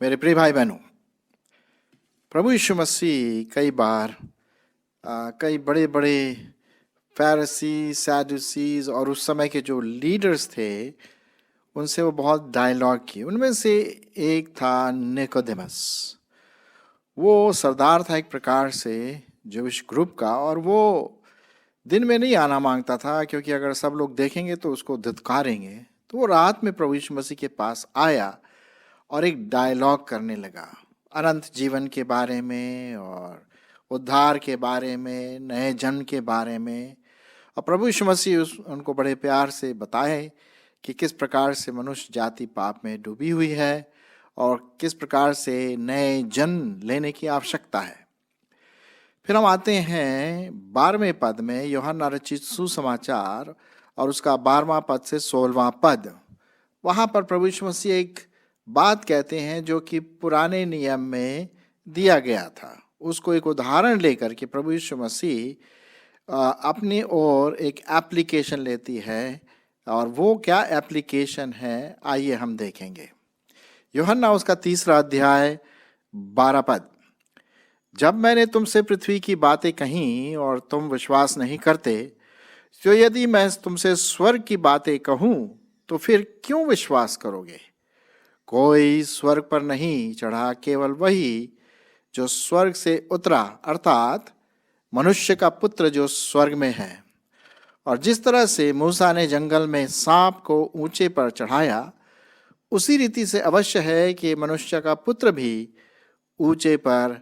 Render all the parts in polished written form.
मेरे प्रिय भाई बहनों, प्रभु यीशु मसीह कई बार कई बड़े बड़े फैरिसी, सैदुसीज और उस समय के जो लीडर्स थे उनसे वो बहुत डायलॉग किए। उनमें से एक था निकोदेमस। वो सरदार था एक प्रकार से जूविश ग्रुप का, और वो दिन में नहीं आना मांगता था, क्योंकि अगर सब लोग देखेंगे तो उसको धिक्कारेंगे। तो वो रात में प्रभु यीशु मसीह के पास आया और एक डायलॉग करने लगा अनंत जीवन के बारे में और उद्धार के बारे में, नए जन्म के बारे में। और प्रभु यीशु मसीह उनको बड़े प्यार से बताए कि किस प्रकार से मनुष्य जाति पाप में डूबी हुई है और किस प्रकार से नए जन्म लेने की आवश्यकता है। फिर हम आते हैं 12वें पद में, यूहन्ना रचित सुसमाचार और उसका 12वां पद से 16वां पद। वहाँ पर प्रभु यीशु मसीह एक बात कहते हैं जो कि पुराने नियम में दिया गया था। उसको एक उदाहरण लेकर के प्रभु यीशु मसीह अपनी ओर एक एप्लीकेशन लेती है, और वो क्या एप्लीकेशन है आइए हम देखेंगे। यूहन्ना उसका 3 अध्याय 12 पद। जब मैंने तुमसे पृथ्वी की बातें कहीं और तुम विश्वास नहीं करते, तो यदि मैं तुमसे स्वर्ग की बातें कहूं तो फिर क्यों विश्वास करोगे? कोई स्वर्ग पर नहीं चढ़ा, केवल वही जो स्वर्ग से उतरा, अर्थात मनुष्य का पुत्र जो स्वर्ग में है। और जिस तरह से मूसा ने जंगल में सांप को ऊंचे पर चढ़ाया, उसी रीति से अवश्य है कि मनुष्य का पुत्र भी ऊंचे पर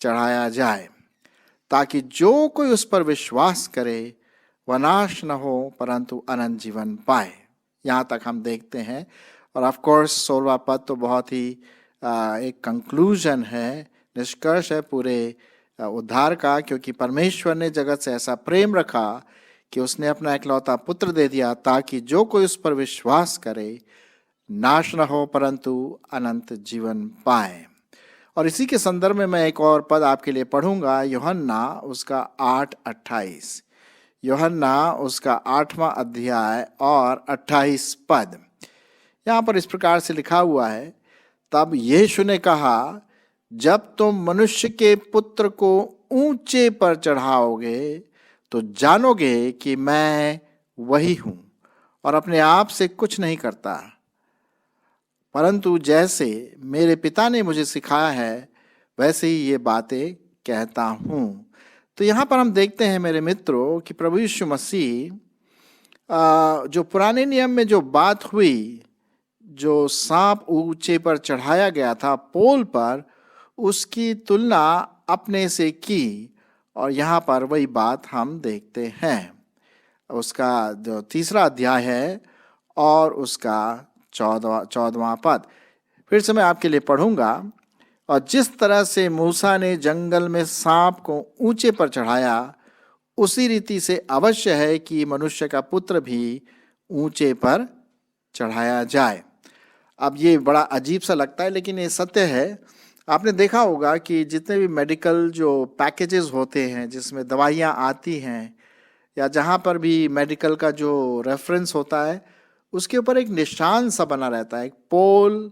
चढ़ाया जाए, ताकि जो कोई उस पर विश्वास करे वह नाश न हो परंतु अनंत जीवन पाए। यहाँ तक हम देखते हैं। और ऑफ कोर्स 16वां पद तो बहुत ही एक कंक्लूजन है, निष्कर्ष है पूरे उद्धार का, क्योंकि परमेश्वर ने जगत से ऐसा प्रेम रखा कि उसने अपना इकलौता पुत्र दे दिया, ताकि जो कोई उस पर विश्वास करे नाश न हो परंतु अनंत जीवन पाए। और इसी के संदर्भ में मैं एक और पद आपके लिए पढ़ूंगा, यूहन्ना उसका 8:28। यूहन्ना उसका 8वां अध्याय और 28 पद। यहाँ पर इस प्रकार से लिखा हुआ है, तब यीशु ने कहा, जब तुम मनुष्य के पुत्र को ऊंचे पर चढ़ाओगे तो जानोगे कि मैं वही हूं और अपने आप से कुछ नहीं करता, परंतु जैसे मेरे पिता ने मुझे सिखाया है वैसे ही ये बातें कहता हूं। तो यहाँ पर हम देखते हैं मेरे मित्रों कि प्रभु यीशु मसीह जो पुराने नियम में जो बात हुई, जो सांप ऊंचे पर चढ़ाया गया था पोल पर, उसकी तुलना अपने से की, और यहाँ पर वही बात हम देखते हैं। उसका जो 3 अध्याय है और उसका 14वां पद फिर से मैं आपके लिए पढ़ूंगा। और जिस तरह से मूसा ने जंगल में सांप को ऊंचे पर चढ़ाया, उसी रीति से अवश्य है कि मनुष्य का पुत्र भी ऊंचे पर चढ़ाया जाए। अब ये बड़ा अजीब सा लगता है, लेकिन ये सत्य है। आपने देखा होगा कि जितने भी मेडिकल जो पैकेजेस होते हैं जिसमें दवाइयाँ आती हैं, या जहाँ पर भी मेडिकल का जो रेफरेंस होता है, उसके ऊपर एक निशान सा बना रहता है, एक पोल,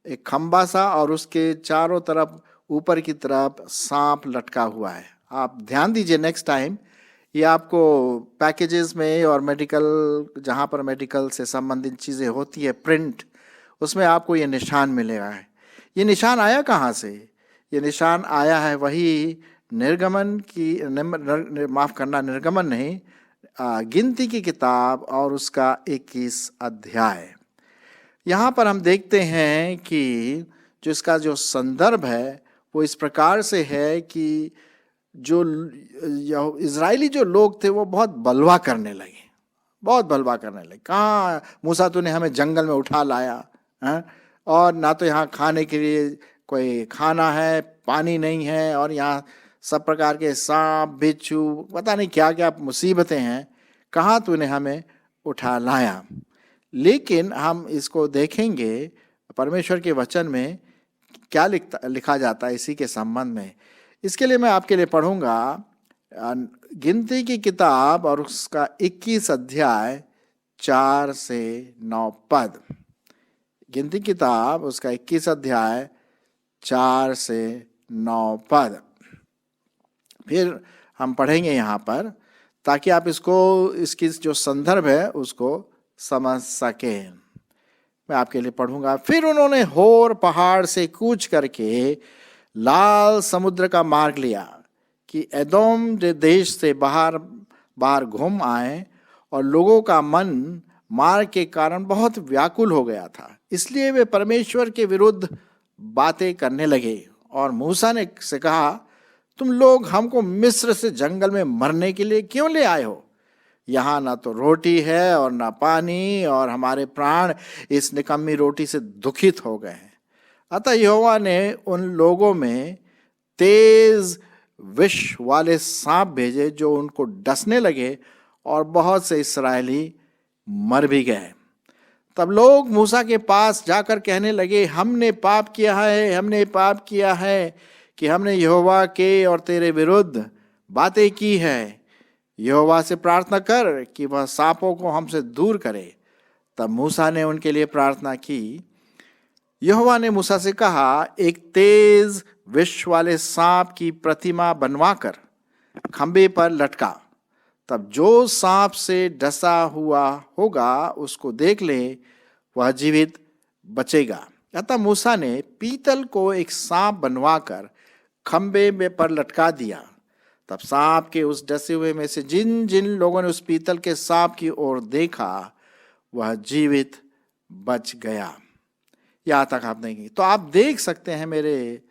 एक खंबा सा, और उसके चारों तरफ ऊपर की तरफ सांप लटका हुआ है। आप ध्यान दीजिए नेक्स्ट टाइम, ये आपको पैकेजेस में और मेडिकल, जहाँ पर मेडिकल से संबंधित चीज़ें होती है, प्रिंट, उसमें आपको ये निशान मिलेगा। ये निशान आया कहाँ से? ये निशान आया है वही निर्गमन की, माफ़ करना, निर्गमन नहीं, गिनती की किताब और उसका 21 अध्याय। यहाँ पर हम देखते हैं कि जो इसका जो संदर्भ है वो इस प्रकार से है कि जो इजरायली जो लोग थे वो बहुत बलवा करने लगे, बहुत बलवा करने लगे। कहाँ मूसा तूने हमें जंगल में उठा लाया है, और ना तो यहाँ खाने के लिए कोई खाना है, पानी नहीं है, और यहाँ सब प्रकार के सांप, बिच्छू, पता नहीं क्या क्या मुसीबतें हैं, कहाँ तूने हमें उठा लाया। लेकिन हम इसको देखेंगे परमेश्वर के वचन में क्या लिखा जाता है इसी के संबंध में। इसके लिए मैं आपके लिए पढ़ूंगा गिनती की किताब और उसका 21 अध्याय 4 से 9 पद। गिनती किताब उसका 21 अध्याय 4 से 9 पद। फिर हम पढ़ेंगे यहाँ पर ताकि आप इसकी जो संदर्भ है उसको समझ सकें। मैं आपके लिए पढ़ूंगा। फिर उन्होंने होर पहाड़ से कूच करके लाल समुद्र का मार्ग लिया कि एदोम देश से बाहर बाहर घूम आए, और लोगों का मन मार्ग के कारण बहुत व्याकुल हो गया था, इसलिए वे परमेश्वर के विरुद्ध बातें करने लगे। और मूसा ने से कहा, तुम लोग हमको मिस्र से जंगल में मरने के लिए क्यों ले आए हो? यहाँ ना तो रोटी है और ना पानी, और हमारे प्राण इस निकम्मी रोटी से दुखित हो गए हैं। अतः यहोवा ने उन लोगों में तेज विष वाले सांप भेजे जो उनको डसने लगे, और बहुत से इस्राएली मर भी गए। तब लोग मूसा के पास जाकर कहने लगे, हमने पाप किया है कि हमने यहोवा के और तेरे विरुद्ध बातें की है। यहोवा से प्रार्थना कर कि वह सांपों को हमसे दूर करे। तब मूसा ने उनके लिए प्रार्थना की। यहोवा ने मूसा से कहा, एक तेज विष वाले सांप की प्रतिमा बनवाकर खंबे पर लटका। तब जो सांप से डसा हुआ होगा उसको देख ले, वह जीवित बचेगा। अतः मूसा ने पीतल को एक सांप बनवाकर खंबे में पर लटका दिया। तब सांप के उस डसे हुए में से जिन जिन लोगों ने उस पीतल के सांप की ओर देखा, वह जीवित बच गया। यहाँ तक आप देखेंगे तो आप देख सकते हैं मेरे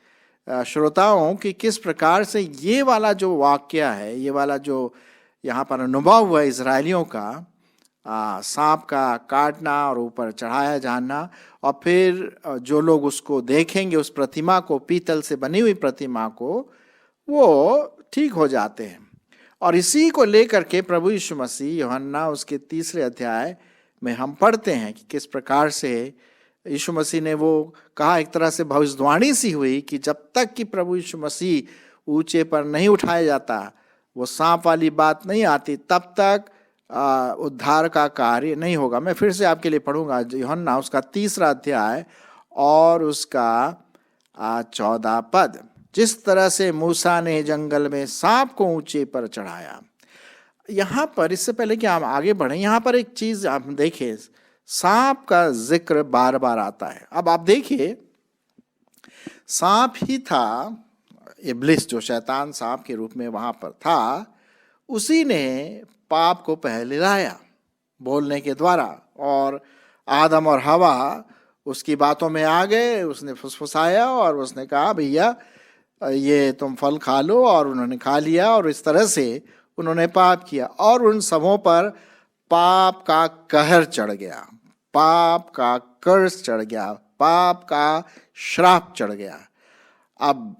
श्रोताओं कि किस प्रकार से ये वाला जो वाक्य है, ये वाला जो यहाँ पर अनुभव हुआ इजरायलियों का, सांप का काटना और ऊपर चढ़ाया जाना, और फिर जो लोग उसको देखेंगे, उस प्रतिमा को, पीतल से बनी हुई प्रतिमा को, वो ठीक हो जाते हैं। और इसी को लेकर के प्रभु यीशु मसीह यूहन्ना उसके 3 अध्याय में हम पढ़ते हैं कि किस प्रकार से यीशु मसीह ने वो कहा, एक तरह से भविष्यवाणी सी हुई कि जब तक कि प्रभु यीशु मसीह ऊंचे पर नहीं उठाया जाता, वो सांप वाली बात नहीं आती, तब तक उद्धार का कार्य नहीं होगा। मैं फिर से आपके लिए पढ़ूंगा यूहन्ना उसका 3 अध्याय और उसका 14 पद। जिस तरह से मूसा ने जंगल में सांप को ऊंचे पर चढ़ाया। यहाँ पर, इससे पहले कि हम आगे बढ़ें, यहाँ पर एक चीज आप देखें, सांप का जिक्र बार बार आता है। अब आप देखिए, सांप ही था, इब्लिस जो शैतान सांप के रूप में वहां पर था, उसी ने पाप को पहले लाया बोलने के द्वारा, और आदम और हवा उसकी बातों में आ गए। उसने फुसफुसाया और उसने कहा, भैया ये तुम फल खा लो, और उन्होंने खा लिया, और इस तरह से उन्होंने पाप किया, और उन सबों पर पाप का कहर चढ़ गया, पाप का कर्ज चढ़ गया, पाप का श्राप चढ़ गया। अब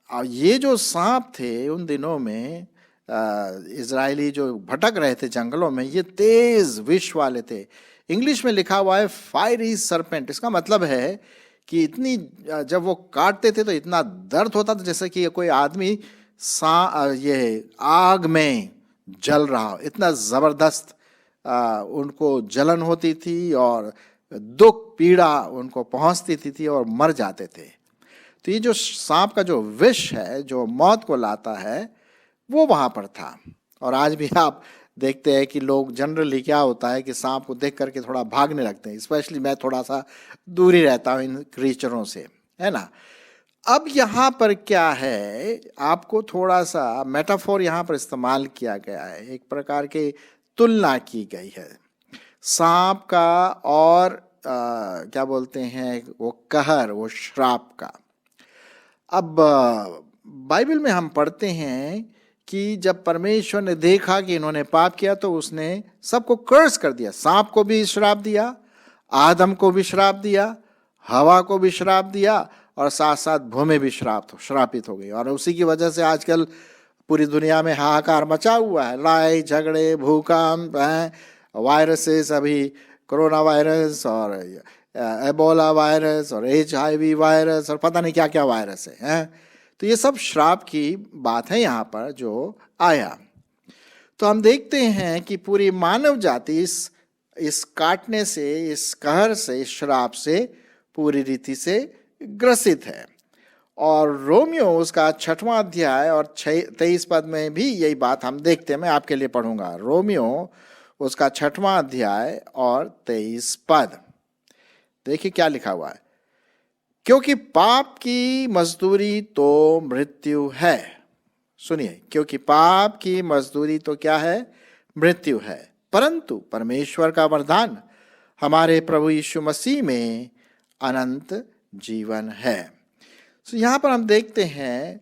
ये जो सांप थे उन दिनों में, इजरायली जो भटक रहे थे जंगलों में, ये तेज विष वाले थे। इंग्लिश में लिखा हुआ है फायरी सरपेंट। इसका मतलब है कि इतनी, जब वो काटते थे तो इतना दर्द होता था जैसे कि कोई आदमी ये आग में जल रहा हो। इतना जबरदस्त उनको जलन होती थी, और दुख पीड़ा उनको पहुंचती थी, और मर जाते थे। तो ये जो सांप का जो विष है, जो मौत को लाता है, वो वहां पर था। और आज भी आप देखते हैं कि लोग जनरली क्या होता है कि सांप को देख करके थोड़ा भागने लगते हैं। स्पेशली मैं थोड़ा सा दूरी रहता हूँ इन क्रीचरों से, है ना। अब यहाँ पर क्या है, आपको थोड़ा सा मेटाफोर यहाँ पर इस्तेमाल किया गया है, एक प्रकार की तुलना की गई है सांप का और क्या बोलते हैं वो कहर, वो श्राप का। अब बाइबल में हम पढ़ते हैं कि जब परमेश्वर ने देखा कि इन्होंने पाप किया तो उसने सबको कर्स कर दिया। सांप को भी श्राप दिया, आदम को भी श्राप दिया, हवा को भी श्राप दिया, और साथ साथ भूमि भी श्रापित हो गई। और उसी की वजह से आजकल पूरी दुनिया में हाहाकार मचा हुआ है। लड़ाई झगड़े, भूकंप, वायरसेस, अभी कोरोना वायरस और एबोला वायरस और HIV वायरस और पता नहीं क्या क्या वायरस है। तो तो ये सब श्राप की बात है यहाँ पर जो आया। तो हम देखते हैं कि पूरी मानव जाति इस काटने से, इस कहर से, इस श्राप से पूरी रीति से ग्रसित है। और रोमियो उसका 6वां अध्याय और 23 पद में भी यही बात हम देखते हैं। मैं आपके लिए पढ़ूंगा रोमियो उसका 6वां अध्याय और 23 पद। देखिए क्या लिखा हुआ है, क्योंकि पाप की मजदूरी तो मृत्यु है। सुनिए, क्योंकि पाप की मजदूरी तो क्या है? मृत्यु है, परंतु परमेश्वर का वरदान हमारे प्रभु यीशु मसीह में अनंत जीवन है। तो यहाँ पर हम देखते हैं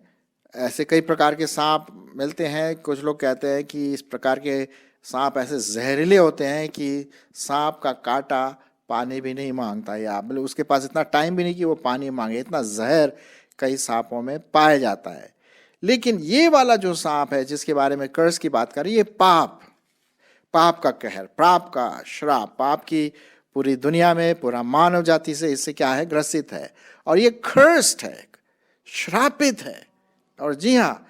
ऐसे कई प्रकार के सांप मिलते हैं। कुछ लोग कहते हैं कि इस प्रकार के सांप ऐसे जहरीले होते हैं कि सांप का काटा पानी भी नहीं मांगता, या मतलब उसके पास इतना टाइम भी नहीं कि वो पानी मांगे, इतना जहर कई सांपों में पाया जाता है। लेकिन ये वाला जो सांप है जिसके बारे में कर्स की बात कर रही है, ये पाप का कहर, पाप का श्राप, पाप की पूरी दुनिया में, पूरा मानव जाति से इससे क्या है? ग्रसित है। और ये कर्स्ड है, श्रापित है। और जी हाँ,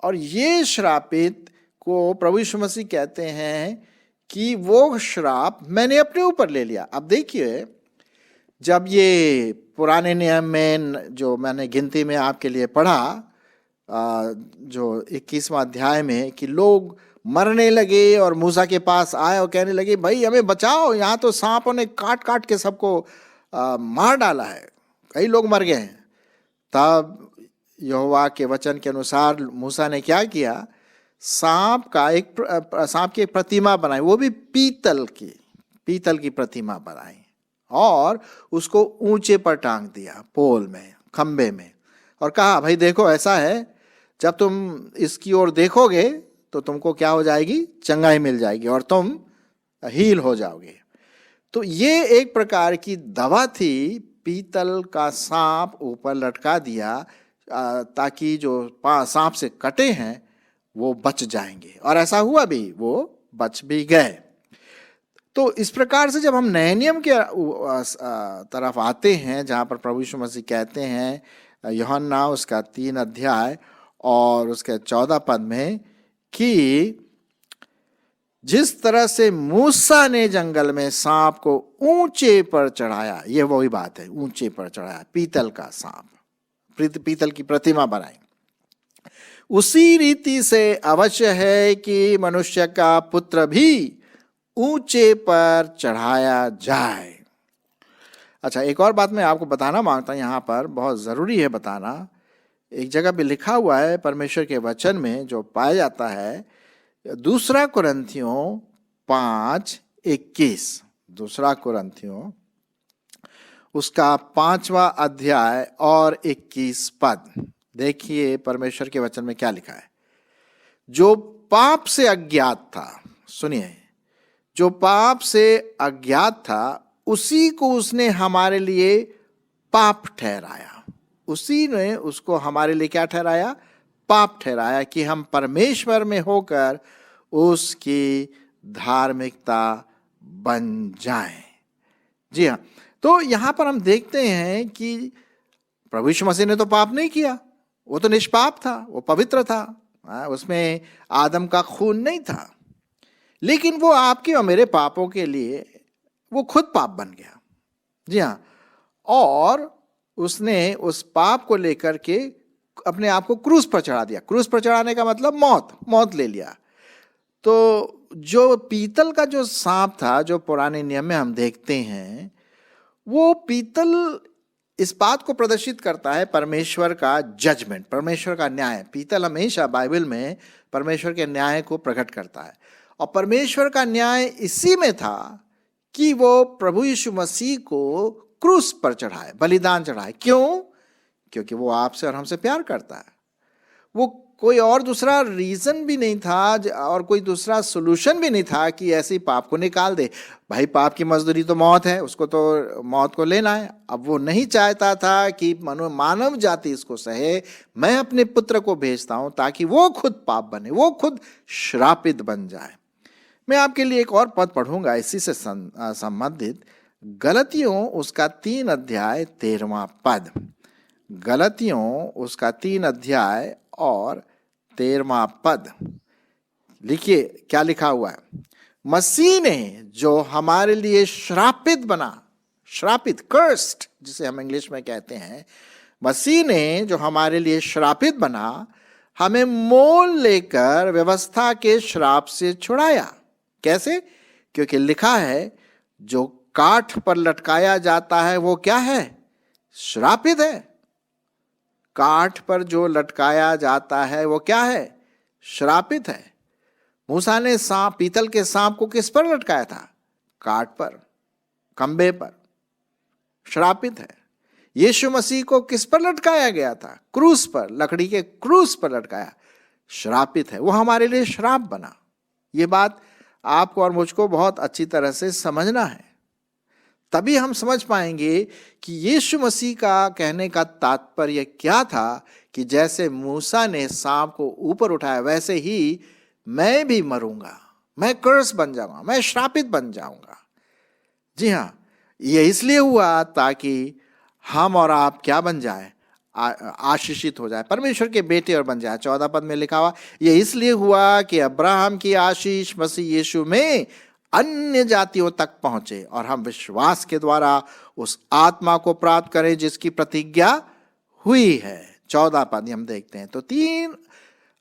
और ये श्रापित को प्रभु यीशु मसीह कहते हैं कि वो श्राप मैंने अपने ऊपर ले लिया। अब देखिए, जब ये पुराने नियम में जो मैंने गिनती में आपके लिए पढ़ा, जो 21वां अध्याय में, कि लोग मरने लगे और मूसा के पास आए और कहने लगे, भाई हमें बचाओ, यहाँ तो सांपों ने काट काट के सबको मार डाला है, कई लोग मर गए हैं। तब यहोवा के वचन के अनुसार मूसा ने क्या किया? सांप की एक प्रतिमा बनाई, वो भी पीतल की प्रतिमा बनाई और उसको ऊंचे पर टांग दिया, पोल में, खंबे में, और कहा, भाई देखो ऐसा है, जब तुम इसकी ओर देखोगे तो तुमको क्या हो जाएगी? चंगाई मिल जाएगी और तुम हील हो जाओगे। तो ये एक प्रकार की दवा थी, पीतल का सांप ऊपर लटका दिया ताकि जो सांप से कटे हैं वो बच जाएंगे, और ऐसा हुआ भी, वो बच भी गए। तो इस प्रकार से जब हम नए नियम के तरफ आते हैं, जहाँ पर प्रभु यीशु मसीह कहते हैं यूहन्ना उसका 3 अध्याय और उसके 14 पद में कि जिस तरह से मूसा ने जंगल में सांप को ऊंचे पर चढ़ाया, ये वही बात है, ऊंचे पर चढ़ाया, पीतल का सांप, पीतल की प्रतिमा बनाई, उसी रीति से अवश्य है कि मनुष्य का पुत्र भी ऊंचे पर चढ़ाया जाए। अच्छा, एक और बात मैं आपको बताना मांगता हूं, यहाँ पर बहुत जरूरी है बताना। एक जगह पे लिखा हुआ है परमेश्वर के वचन में, जो पाया जाता है 2 कुरिन्थियों 5:21, 2 कुरिन्थियों उसका 5वां अध्याय और 21 पद। देखिए परमेश्वर के वचन में क्या लिखा है। जो पाप से अज्ञात था, सुनिए, जो पाप से अज्ञात था उसी को उसने हमारे लिए पाप ठहराया, उसी ने उसको हमारे लिए क्या ठहराया? पाप ठहराया, कि हम परमेश्वर में होकर उसकी धार्मिकता बन जाएं। जी हाँ, तो यहां पर हम देखते हैं कि प्रभु यीशु मसीह ने तो पाप नहीं किया, वो तो निष्पाप था, वो पवित्र था, उसमें आदम का खून नहीं था, लेकिन वो आपके और मेरे पापों के लिए वो खुद पाप बन गया। जी हाँ, और उसने उस पाप को लेकर के अपने आप को क्रूस पर चढ़ा दिया। क्रूस पर चढ़ाने का मतलब मौत ले लिया। तो जो पीतल का जो सांप था, जो पुराने नियम में हम देखते हैं, वो पीतल इस बात को प्रदर्शित करता है परमेश्वर का जजमेंट, परमेश्वर का न्याय। पीतल हमेशा बाइबल में परमेश्वर के न्याय को प्रकट करता है, और परमेश्वर का न्याय इसी में था कि वो प्रभु यीशु मसीह को क्रूस पर चढ़ाए, बलिदान चढ़ाए। क्यों? क्योंकि वो आपसे और हमसे प्यार करता है। वो कोई और दूसरा रीजन भी नहीं था और कोई दूसरा सोल्यूशन भी नहीं था कि ऐसे पाप को निकाल दे। भाई पाप की मजदूरी तो मौत है, उसको तो मौत को लेना है। अब वो नहीं चाहता था कि मानव जाति इसको सहे, मैं अपने पुत्र को भेजता हूं ताकि वो खुद पाप बने, वो खुद श्रापित बन जाए। मैं आपके लिए एक और पद पढ़ूंगा इसी से संबंधित, गलतियों उसका 3 अध्याय 13वां पद। गलतियों उसका 3 अध्याय और 13वां पद। लिखिए क्या लिखा हुआ है। मसीह ने जो हमारे लिए श्रापित बना, श्रापित, कर्स्ड जिसे हम इंग्लिश में कहते हैं, मसीह ने जो हमारे लिए श्रापित बना, हमें मोल लेकर व्यवस्था के श्राप से छुड़ाया। कैसे? क्योंकि लिखा है जो काठ पर लटकाया जाता है वो क्या है? श्रापित है। काठ पर जो लटकाया जाता है वो क्या है? श्रापित है। मूसा ने सांप, पीतल के सांप को किस पर लटकाया था? काठ पर, खंबे पर। श्रापित है। यीशु मसीह को किस पर लटकाया गया था? क्रूस पर, लकड़ी के क्रूस पर लटकाया। श्रापित है, वो हमारे लिए श्राप बना। ये बात आपको और मुझको बहुत अच्छी तरह से समझना है, तभी हम समझ पाएंगे कि यीशु मसीह का कहने का तात्पर्य क्या था कि जैसे मूसा ने सांप को ऊपर उठाया वैसे ही मैं भी मरूंगा, मैं कर्स बन जाऊंगा, मैं श्रापित बन जाऊंगा। जी हाँ, ये इसलिए हुआ ताकि हम और आप क्या बन जाए? आशीषित हो जाए, परमेश्वर के बेटे और बन जाए। 14 पद में लिखा हुआ, ये इसलिए हुआ कि अब्राहम की आशीष मसीह यीशु में अन्य जातियों तक पहुंचे और हम विश्वास के द्वारा उस आत्मा को प्राप्त करें जिसकी प्रतिज्ञा हुई है। 14 पद हम देखते हैं तो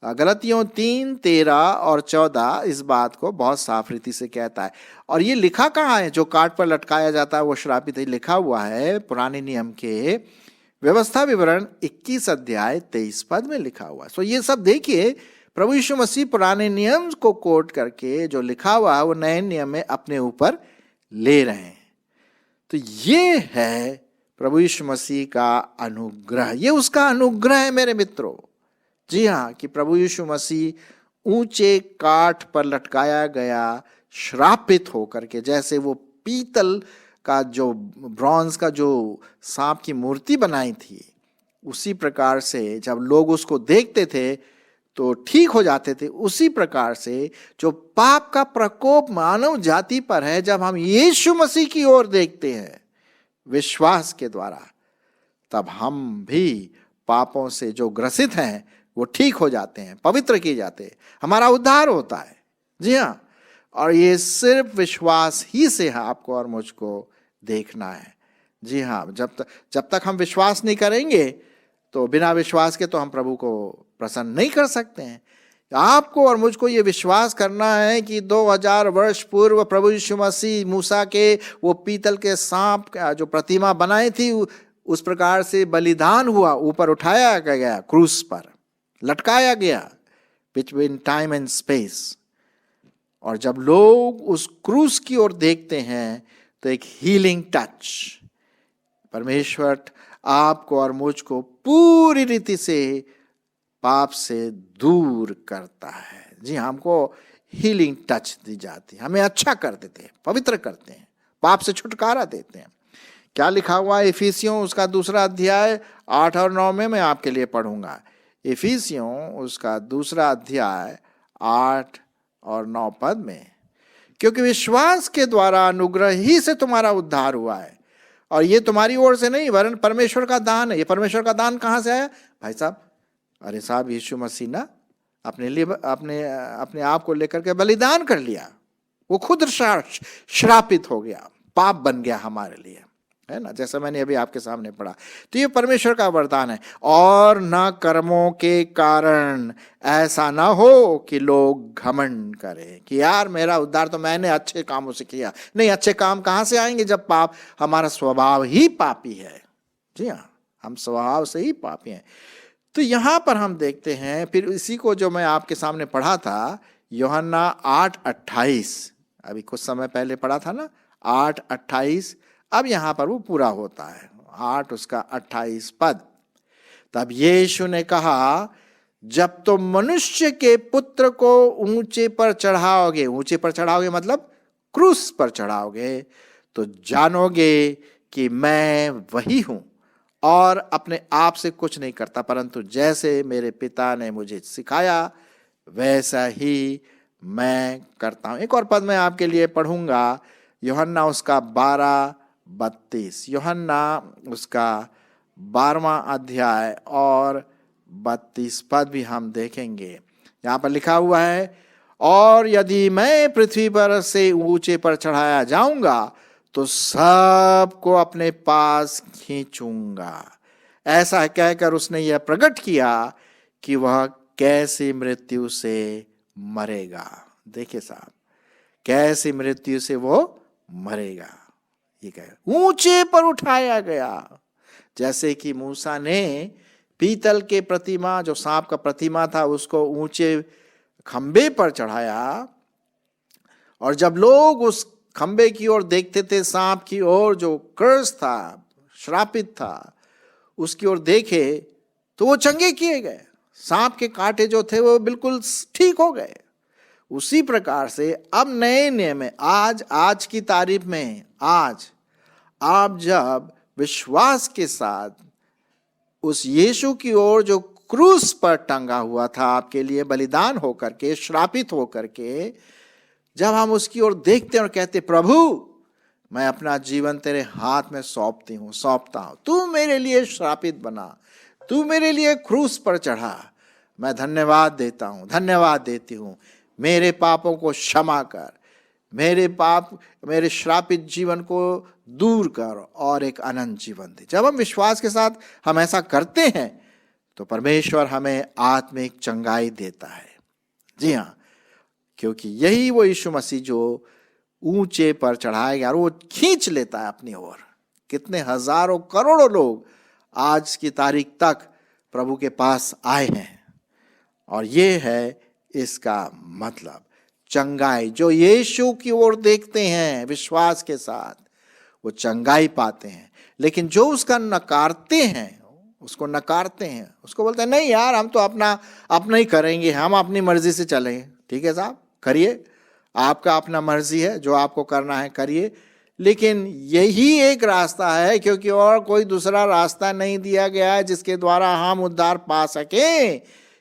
गलतियों 3, 13 और 14 इस बात को बहुत साफ रीति से कहता है। और ये लिखा कहाँ है? जो काठ पर लटकाया जाता है वो श्रापित है। लिखा हुआ है पुराने नियम के व्यवस्था विवरण 21 अध्याय 23 पद में लिखा हुआ है। सो ये सब देखिए, प्रभु यीशु मसीह पुराने नियम को कोट करके जो लिखा हुआ है वो नए नियम में अपने ऊपर ले रहे हैं। तो ये है प्रभु यीशु मसीह का अनुग्रह, ये उसका अनुग्रह है मेरे मित्रों। जी हाँ, कि प्रभु यीशु मसीह ऊंचे काठ पर लटकाया गया श्रापित होकर के, जैसे वो पीतल का जो ब्रॉन्ज का जो सांप की मूर्ति बनाई थी, उसी प्रकार से जब लोग उसको देखते थे तो ठीक हो जाते थे, उसी प्रकार से जो पाप का प्रकोप मानव जाति पर है, जब हम यीशु मसीह की ओर देखते हैं विश्वास के द्वारा, तब हम भी पापों से जो ग्रसित हैं वो ठीक हो जाते हैं, पवित्र किए जाते हैं, हमारा उद्धार होता है। जी हाँ, और ये सिर्फ विश्वास ही से आपको और मुझको देखना है। जी हाँ, जब तक हम विश्वास नहीं करेंगे तो बिना विश्वास के तो हम प्रभु को प्रसन्न नहीं कर सकते हैं। आपको और मुझको ये विश्वास करना है कि 2000 वर्ष पूर्व प्रभु यीशु मसीह मूसा के वो पीतल के सांप का जो प्रतिमा बनाई थी उस प्रकार से बलिदान हुआ, ऊपर उठाया गया, क्रूस पर लटकाया गया, बिटवीन टाइम एंड स्पेस। और जब लोग उस क्रूस की ओर देखते हैं तो एक हीलिंग टच परमेश्वर आपको और मुझको पूरी रीति से पाप से दूर करता है। जी, हमको हीलिंग टच दी जाती है, हमें अच्छा कर देते हैं, पवित्र करते हैं, पाप से छुटकारा देते हैं। क्या लिखा हुआ है इफिसियों उसका 2 अध्याय 8 और 9 में मैं आपके लिए पढ़ूंगा। इफिसियों उसका 2 अध्याय 8 और 9 पद में, क्योंकि विश्वास के द्वारा अनुग्रह ही से तुम्हारा उद्धार हुआ है, और ये तुम्हारी ओर से नहीं वरन परमेश्वर का दान है। ये परमेश्वर का दान कहाँ से आया भाई साहब? अरे साहब, यीशु मसीह ना अपने लिए अपने आप को लेकर के बलिदान कर लिया, वो खुद श्रापित हो गया, पाप बन गया हमारे लिए, है ना, जैसा मैंने अभी आपके सामने पढ़ा। तो ये परमेश्वर का वरदान है, और न कर्मों के कारण, ऐसा ना हो कि लोग घमंड करें कि यार मेरा उद्धार तो मैंने अच्छे कामों से किया। नहीं, अच्छे काम कहाँ से आएंगे जब पाप, हमारा स्वभाव ही पापी है। जी हाँ, हम स्वभाव से ही पापी हैं। तो यहां पर हम देखते हैं, फिर इसी को जो मैं आपके सामने पढ़ा था, यूहन्ना 8:28, अभी कुछ समय पहले पढ़ा था ना, 8:28, अब यहां पर वो पूरा होता है, 8 उसका 28 पद। तब यीशु ने कहा, जब तुम मनुष्य के पुत्र को ऊंचे पर चढ़ाओगे, ऊंचे पर चढ़ाओगे मतलब क्रूस पर चढ़ाओगे, तो जानोगे कि मैं वही हूं और अपने आप से कुछ नहीं करता, परंतु जैसे मेरे पिता ने मुझे सिखाया वैसा ही मैं करता हूं। एक और पद मैं आपके लिए पढ़ूंगा, यूहन्ना उसका 12:32, यूहन्ना उसका 12वां अध्याय और 32 पद भी हम देखेंगे। यहाँ पर लिखा हुआ है, और यदि मैं पृथ्वी पर से ऊंचे पर चढ़ाया जाऊंगा तो सबको अपने पास खींचूंगा। ऐसा कहकर उसने यह प्रकट किया कि वह कैसी मृत्यु से मरेगा। देखिए साहब, कैसी मृत्यु से वो मरेगा। ये कहे ऊंचे पर उठाया गया, जैसे कि मूसा ने पीतल के प्रतिमा, जो सांप का प्रतिमा था, उसको ऊंचे खंबे पर चढ़ाया, और जब लोग उस खंबे की ओर देखते थे, सांप की ओर जो कर्स था, श्रापित था, उसकी ओर देखे तो वो चंगे किए गए। सांप के कांटे जो थे वो बिल्कुल ठीक हो गए। उसी प्रकार से अब नए नियम में, आज की तारीख में, आज आप जब विश्वास के साथ उस यीशु की ओर जो क्रूस पर टंगा हुआ था आपके लिए बलिदान होकर के, श्रापित होकर के, जब हम उसकी ओर देखते हैं और कहते, प्रभु मैं अपना जीवन तेरे हाथ में सौंपता हूं, तू मेरे लिए श्रापित बना, तू मेरे लिए क्रूस पर चढ़ा, मैं धन्यवाद देता हूं, धन्यवाद देती हूं, मेरे पापों को क्षमा कर, मेरे श्रापित जीवन को दूर कर और एक अनंत जीवन दे। जब हम विश्वास के साथ हम ऐसा करते हैं तो परमेश्वर हमें आत्मिक चंगाई देता है। जी हाँ, क्योंकि यही वो यीशु मसीह जो ऊंचे पर चढ़ाया गया और वो खींच लेता है अपनी ओर। कितने हजारों करोड़ों लोग आज की तारीख तक प्रभु के पास आए हैं, और ये है इसका मतलब चंगाई। जो यीशु की ओर देखते हैं विश्वास के साथ, वो चंगाई पाते हैं। लेकिन जो उसका नकारते हैं, उसको बोलते हैं नहीं यार, हम तो अपना ही करेंगे, हम अपनी मर्जी से चलेंगे। ठीक है साहब, करिए, आपका अपना मर्जी है, जो आपको करना है करिए, लेकिन यही एक रास्ता है, क्योंकि और कोई दूसरा रास्ता नहीं दिया गया है जिसके द्वारा हम उद्धार पा सकें,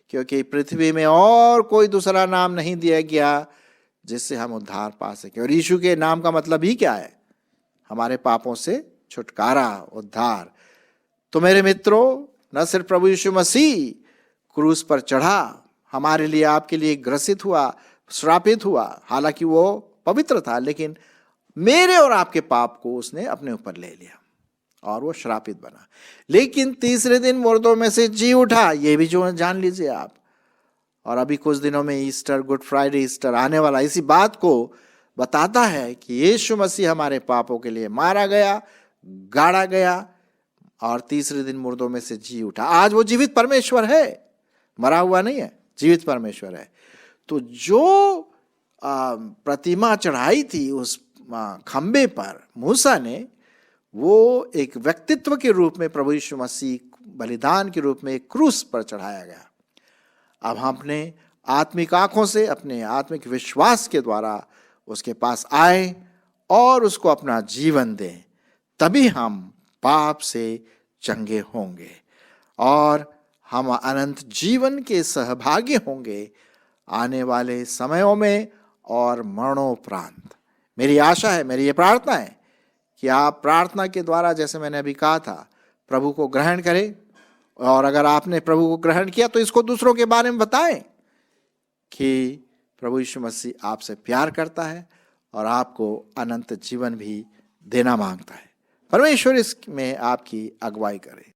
क्योंकि पृथ्वी में और कोई दूसरा नाम नहीं दिया गया जिससे हम उद्धार पा सके। और यीशु के नाम का मतलब ही क्या है? हमारे पापों से छुटकारा, उद्धार। तो मेरे मित्रों, न सिर्फ प्रभु यीशु मसीह क्रूस पर चढ़ा, हमारे लिए, आपके लिए ग्रसित हुआ, श्रापित हुआ, हालांकि वो पवित्र था, लेकिन मेरे और आपके पाप को उसने अपने ऊपर ले लिया और वो श्रापित बना। लेकिन तीसरे दिन मुर्दों में से जी उठा, ये भी जो जान लीजिए आप। और अभी कुछ दिनों में ईस्टर, गुड फ्राइडे, ईस्टर आने वाला, इसी बात को बताता है कि यीशु मसीह हमारे पापों के लिए मारा गया, गाड़ा गया और तीसरे दिन मुर्दों में से जी उठा। आज वो जीवित परमेश्वर है, मरा हुआ नहीं है, जीवित परमेश्वर है। तो जो प्रतिमा चढ़ाई थी उस खंबे पर मूसा ने, वो एक व्यक्तित्व के रूप में प्रभु यीशु मसीह बलिदान के रूप में एक क्रूस पर चढ़ाया गया। अब हम अपने आत्मिक आंखों से, अपने आत्मिक विश्वास के द्वारा उसके पास आए और उसको अपना जीवन दें, तभी हम पाप से चंगे होंगे और हम अनंत जीवन के सहभागी होंगे आने वाले समयों में और मरणोपरांत। मेरी आशा है, मेरी ये प्रार्थना है कि आप प्रार्थना के द्वारा, जैसे मैंने अभी कहा था, प्रभु को ग्रहण करें, और अगर आपने प्रभु को ग्रहण किया तो इसको दूसरों के बारे में बताएं कि प्रभु यीशु मसीह आपसे प्यार करता है और आपको अनंत जीवन भी देना मांगता है। परमेश्वर इसमें आपकी अगुवाई करे।